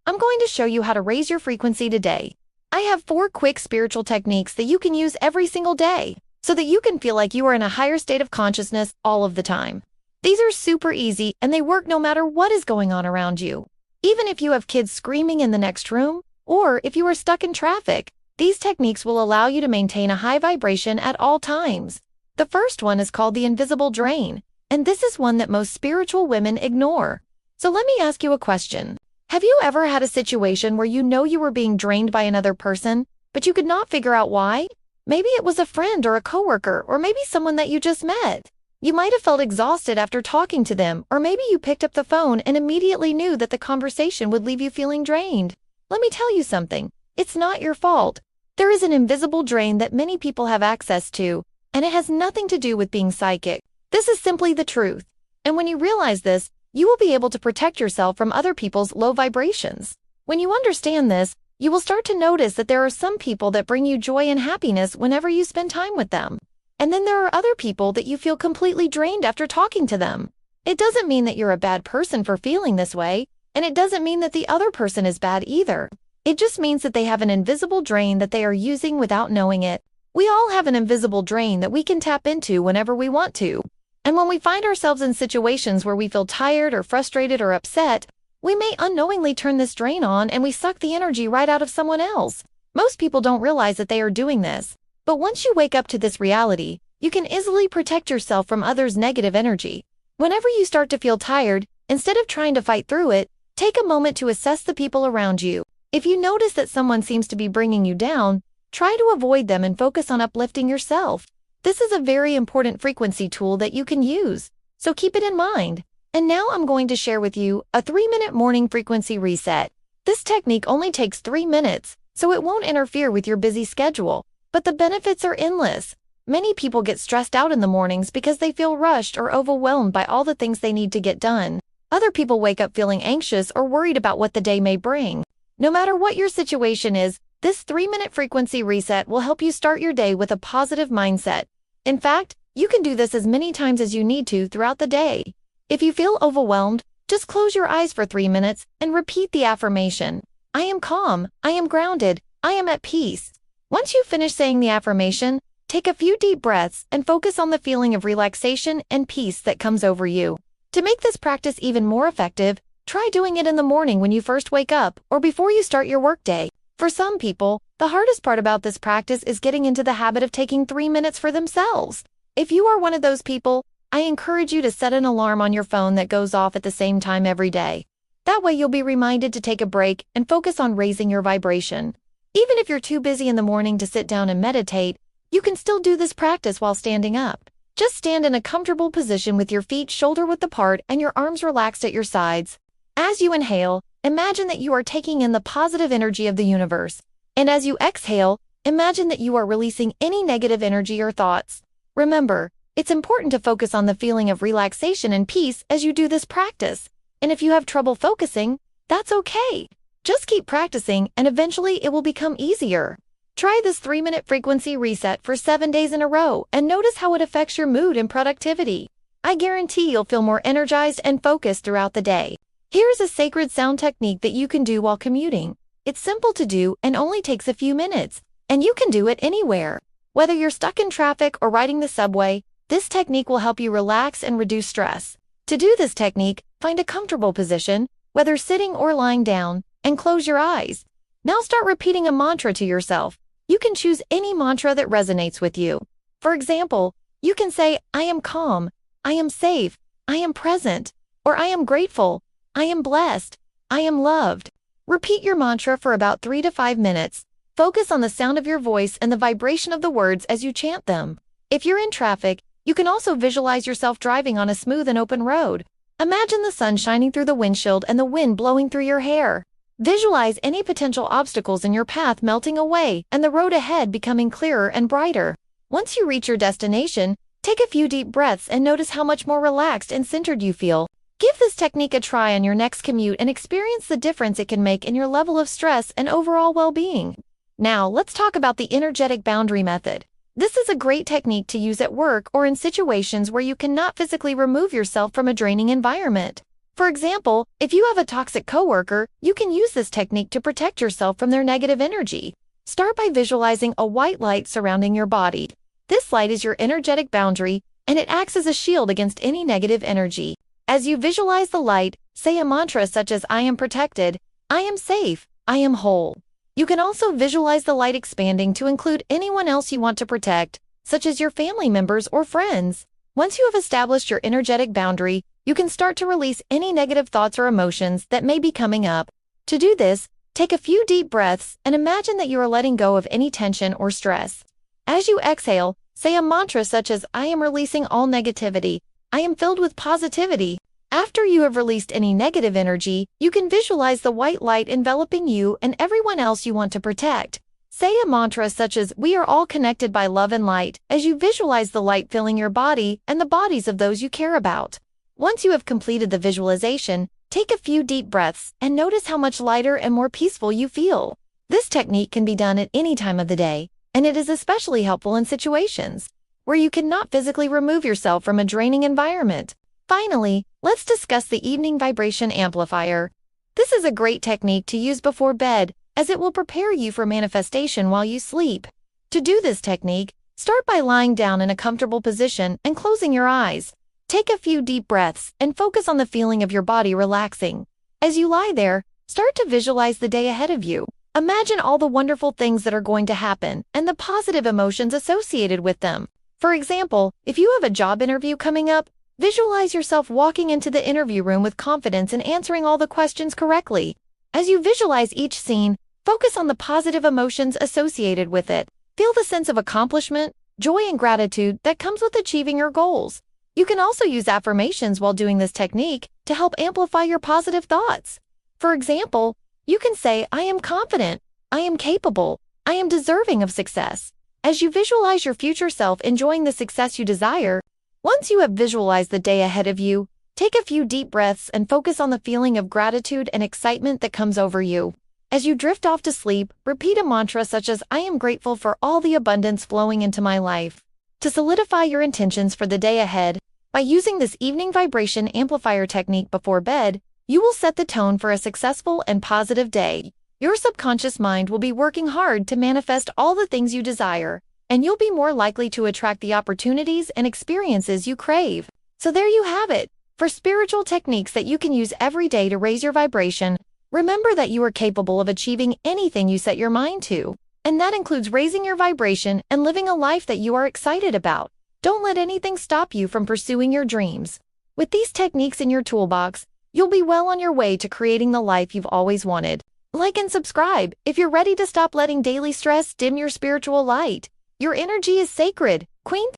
I'm going to show you how to raise your frequency today. I have 4 quick spiritual techniques that you can use every single day so that you can feel like you are in a higher state of consciousness all of the time. These are super easy and they work no matter what is going on around you. Even if you have kids screaming in the next room, or if you are stuck in traffic, these techniques will allow you to maintain a high vibration at all times. The first one is called the invisible drain, and this is one that most spiritual women ignore. So let me ask you a question. Have you ever had a situation where you know you were being drained by another person, but you could not figure out why? Maybe it was a friend or a coworker, or maybe someone that you just met. You might have felt exhausted after talking to them, or maybe you picked up the phone and immediately knew that the conversation would leave you feeling drained. Let me tell you something. It's not your fault. There is an invisible drain that many people have access to, and it has nothing to do with being psychic. This is simply the truth. And when you realize this, you will be able to protect yourself from other people's low vibrations. When you understand this, you will start to notice that there are some people that bring you joy and happiness whenever you spend time with them. And then there are other people that you feel completely drained after talking to them. It doesn't mean that you're a bad person for feeling this way, and it doesn't mean that the other person is bad either. It just means that they have an invisible drain that they are using without knowing it. We all have an invisible drain that we can tap into whenever we want to. And when we find ourselves in situations where we feel tired or frustrated or upset, we may unknowingly turn this drain on and we suck the energy right out of someone else. Most people don't realize that they are doing this. But once you wake up to this reality, you can easily protect yourself from others' negative energy. Whenever you start to feel tired, instead of trying to fight through it, take a moment to assess the people around you. If you notice that someone seems to be bringing you down, try to avoid them and focus on uplifting yourself. This is a very important frequency tool that you can use, so keep it in mind. And now I'm going to share with you a 3-minute morning frequency reset. This technique only takes 3 minutes, so it won't interfere with your busy schedule, but the benefits are endless. Many people get stressed out in the mornings because they feel rushed or overwhelmed by all the things they need to get done. Other people wake up feeling anxious or worried about what the day may bring. No matter what your situation is, this 3-minute frequency reset will help you start your day with a positive mindset. In fact, you can do this as many times as you need to throughout the day. If you feel overwhelmed, just close your eyes for 3 minutes and repeat the affirmation. I am calm, I am grounded, I am at peace. Once you finish saying the affirmation, take a few deep breaths and focus on the feeling of relaxation and peace that comes over you. To make this practice even more effective, try doing it in the morning when you first wake up or before you start your workday. For some people, the hardest part about this practice is getting into the habit of taking 3 minutes for themselves. If you are one of those people, I encourage you to set an alarm on your phone that goes off at the same time every day. That way you'll be reminded to take a break and focus on raising your vibration. Even if you're too busy in the morning to sit down and meditate, you can still do this practice while standing up. Just stand in a comfortable position with your feet shoulder-width apart and your arms relaxed at your sides. As you inhale, imagine that you are taking in the positive energy of the universe. And as you exhale, imagine that you are releasing any negative energy or thoughts. Remember, it's important to focus on the feeling of relaxation and peace as you do this practice. And if you have trouble focusing, that's okay. Just keep practicing and eventually it will become easier. Try this 3-minute frequency reset for 7 days in a row and notice how it affects your mood and productivity. I guarantee you'll feel more energized and focused throughout the day. Here's a sacred sound technique that you can do while commuting. It's simple to do and only takes a few minutes, and you can do it anywhere. Whether you're stuck in traffic or riding the subway, this technique will help you relax and reduce stress. To do this technique, find a comfortable position, whether sitting or lying down, and close your eyes. Now start repeating a mantra to yourself. You can choose any mantra that resonates with you. For example, you can say, I am calm, I am safe, I am present, or I am grateful, I am blessed, I am loved. Repeat your mantra for about 3 to 5 minutes. Focus on the sound of your voice and the vibration of the words as you chant them. If you're in traffic, you can also visualize yourself driving on a smooth and open road. Imagine the sun shining through the windshield and the wind blowing through your hair. Visualize any potential obstacles in your path melting away and the road ahead becoming clearer and brighter. Once you reach your destination, take a few deep breaths and notice how much more relaxed and centered you feel. Give this technique a try on your next commute and experience the difference it can make in your level of stress and overall well-being. Now, let's talk about the energetic boundary method. This is a great technique to use at work or in situations where you cannot physically remove yourself from a draining environment. For example, if you have a toxic coworker, you can use this technique to protect yourself from their negative energy. Start by visualizing a white light surrounding your body. This light is your energetic boundary, and it acts as a shield against any negative energy. As you visualize the light, say a mantra such as I am protected, I am safe, I am whole. You can also visualize the light expanding to include anyone else you want to protect, such as your family members or friends. Once you have established your energetic boundary, you can start to release any negative thoughts or emotions that may be coming up. To do this, take a few deep breaths and imagine that you are letting go of any tension or stress. As you exhale, say a mantra such as I am releasing all negativity, I am filled with positivity. After you have released any negative energy, you can visualize the white light enveloping you and everyone else you want to protect. Say a mantra such as we are all connected by love and light as you visualize the light filling your body and the bodies of those you care about. Once you have completed the visualization, take a few deep breaths and notice how much lighter and more peaceful you feel. This technique can be done at any time of the day, and it is especially helpful in situations where you cannot physically remove yourself from a draining environment. Finally, let's discuss the evening vibration amplifier. This is a great technique to use before bed, as it will prepare you for manifestation while you sleep. To do this technique, start by lying down in a comfortable position and closing your eyes. Take a few deep breaths and focus on the feeling of your body relaxing. As you lie there, start to visualize the day ahead of you. Imagine all the wonderful things that are going to happen and the positive emotions associated with them. For example, if you have a job interview coming up, visualize yourself walking into the interview room with confidence and answering all the questions correctly. As you visualize each scene, focus on the positive emotions associated with it. Feel the sense of accomplishment, joy, and gratitude that comes with achieving your goals. You can also use affirmations while doing this technique to help amplify your positive thoughts. For example, you can say, I am confident, I am capable, I am deserving of success. As you visualize your future self enjoying the success you desire, once you have visualized the day ahead of you, take a few deep breaths and focus on the feeling of gratitude and excitement that comes over you. As you drift off to sleep, repeat a mantra such as I am grateful for all the abundance flowing into my life. To solidify your intentions for the day ahead, by using this evening vibration amplifier technique before bed, you will set the tone for a successful and positive day. Your subconscious mind will be working hard to manifest all the things you desire, and you'll be more likely to attract the opportunities and experiences you crave. So there you have it. For spiritual techniques that you can use every day to raise your vibration, remember that you are capable of achieving anything you set your mind to, and that includes raising your vibration and living a life that you are excited about. Don't let anything stop you from pursuing your dreams. With these techniques in your toolbox, you'll be well on your way to creating the life you've always wanted. Like and subscribe if you're ready to stop letting daily stress dim your spiritual light. Your energy is sacred, Queen.